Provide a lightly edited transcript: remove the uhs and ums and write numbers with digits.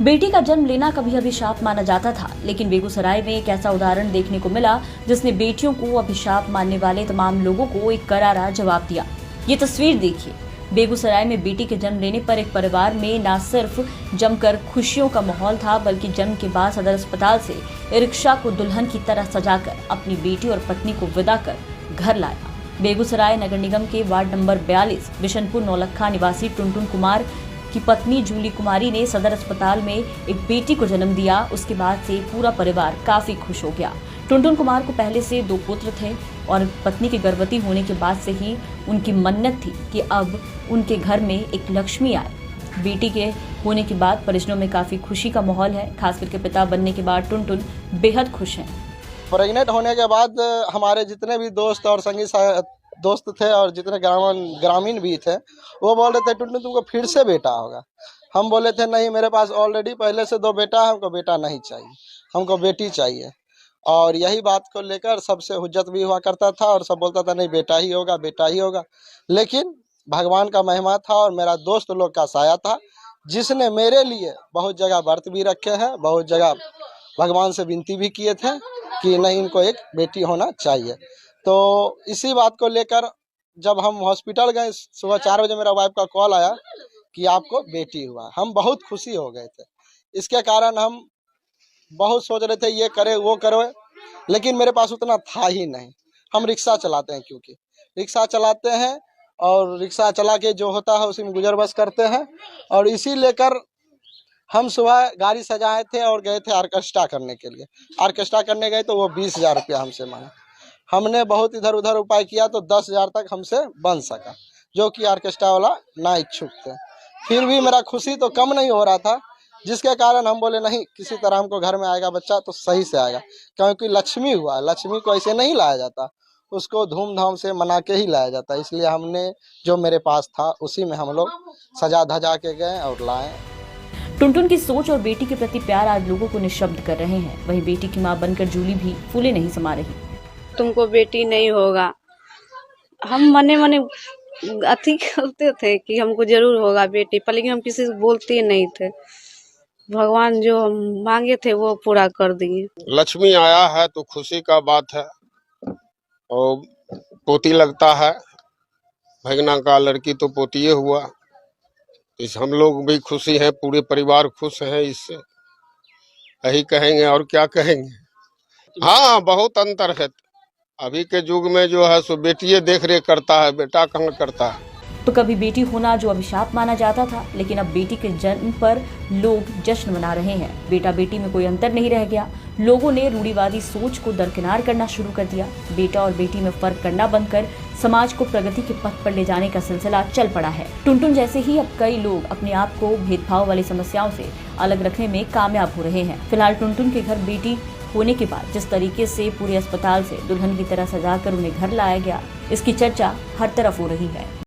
बेटी का जन्म लेना कभी अभिशाप माना जाता था, लेकिन बेगूसराय में एक ऐसा उदाहरण देखने को मिला जिसने बेटियों को अभिशाप मानने वाले तमाम लोगों को एक करारा जवाब दिया। ये तस्वीर देखिए। बेगूसराय में बेटी के जन्म लेने पर एक परिवार में न सिर्फ जमकर खुशियों का माहौल था, बल्कि जन्म के बाद सदर अस्पताल से रिक्शा को दुल्हन की तरह सजाकर अपनी बेटी और पत्नी को विदा कर घर लाया। बेगूसराय नगर निगम के वार्ड नंबर 42 बिशनपुर नौलखा निवासी टुनटुन कुमार की पत्नी जूली कुमारी ने सदर अस्पताल में एक बेटी को जन्म दिया। उसके बाद से पूरा परिवार काफी खुश हो गया। टुनटुन कुमार को पहले से 2 पुत्र थे और पत्नी के गर्भवती होने के बाद से ही उनकी मन्नत थी कि अब उनके घर में एक लक्ष्मी आए। बेटी के होने के बाद परिजनों में काफी खुशी का माहौल है। खास करके पिता बनने के बाद टुनटुन बेहद खुश हैं। प्रेग्नेंट होने के बाद हमारे जितने भी दोस्त और संगी दोस्त थे और जितने ग्रामीण भी थे, वो बोल रहे थे टुनटुन तुमको फिर से बेटा होगा। हम बोले थे नहीं, मेरे पास ऑलरेडी पहले से 2 बेटा है, हमको बेटा नहीं चाहिए, हमको बेटी चाहिए। और यही बात को लेकर सबसे हुज्जत भी हुआ करता था और सब बोलता था नहीं बेटा ही होगा, बेटा ही होगा। लेकिन भगवान का महिमा था और मेरा दोस्त लोग का साया था, जिसने मेरे लिए बहुत जगह व्रत भी रखे हैं, बहुत जगह भगवान से विनती भी किए थे कि नहीं इनको एक बेटी होना चाहिए। तो इसी बात को लेकर जब हम हॉस्पिटल गए, सुबह 4 बजे मेरा वाइफ का कॉल आया कि आपको बेटी हुआ। हम बहुत खुशी हो गए थे। इसके कारण हम बहुत सोच रहे थे ये करे वो करे, लेकिन मेरे पास उतना था ही नहीं। हम रिक्शा चलाते हैं, क्योंकि रिक्शा चलाते हैं और रिक्शा चला के जो होता है उसी में गुजर बस करते हैं। और इसी लेकर हम सुबह गाड़ी सजाए थे और गए थे ऑर्केस्ट्रा करने के लिए। ऑर्केस्ट्रा करने गए तो वो 20,000 रुपया हमसे मांगा। हमने बहुत इधर उधर उपाय किया तो 10,000 तक हमसे बन सका, जो कि ऑर्केस्ट्रा वाला ना इच्छुक थे। फिर भी मेरा खुशी तो कम नहीं हो रहा था, जिसके कारण हम बोले नहीं, किसी तरह हमको घर में आएगा बच्चा तो सही से आएगा, क्योंकि लक्ष्मी हुआ। लक्ष्मी को ऐसे नहीं लाया जाता, उसको धूमधाम से मना के ही लाया जाता। इसलिए हमने जो मेरे पास था उसी में हम लोग सजा धजा के गए और लाए। टुनटुन की सोच और बेटी के प्रति प्यार आज लोगों को निशब्द कर रहे हैं। वहीं बेटी की मां बनकर जूली भी फूले नहीं समा रही। तुमको बेटी नहीं होगा, हम मने मने अति करते थे कि हमको जरूर होगा बेटी, पर लेकिन हम किसी से बोलते नहीं थे। भगवान जो हम मांगे थे वो पूरा कर दिए। लक्ष्मी आया है तो खुशी का बात है। और पोती लगता है, भगना का लड़की तो पोतिए हुआ। इस हम लोग भी खुशी हैं, पूरे परिवार खुश हैं। इससे यही कहेंगे और क्या कहेंगे। हाँ, बहुत अंतर है। अभी के युग में जो है सो बेटिए देख रेख करता है, बेटा कहाँ करता है। तो कभी बेटी होना जो अभिशाप माना जाता था, लेकिन अब बेटी के जन्म पर लोग जश्न मना रहे हैं। बेटा बेटी में कोई अंतर नहीं रह गया। लोगों ने रूढ़िवादी सोच को दरकिनार करना शुरू कर दिया। बेटा और बेटी में फर्क करना बंद कर समाज को प्रगति के पथ पर ले जाने का सिलसिला चल पड़ा है। टुनटुन जैसे ही अब कई लोग अपने आप को भेदभाव वाली समस्याओं से अलग रखने में कामयाब हो रहे हैं। फिलहाल टुनटुन के घर बेटी होने के बाद जिस तरीके से पूरे अस्पताल से दुल्हन की तरह सजाकर उन्हें घर लाया गया, इसकी चर्चा हर तरफ हो रही है।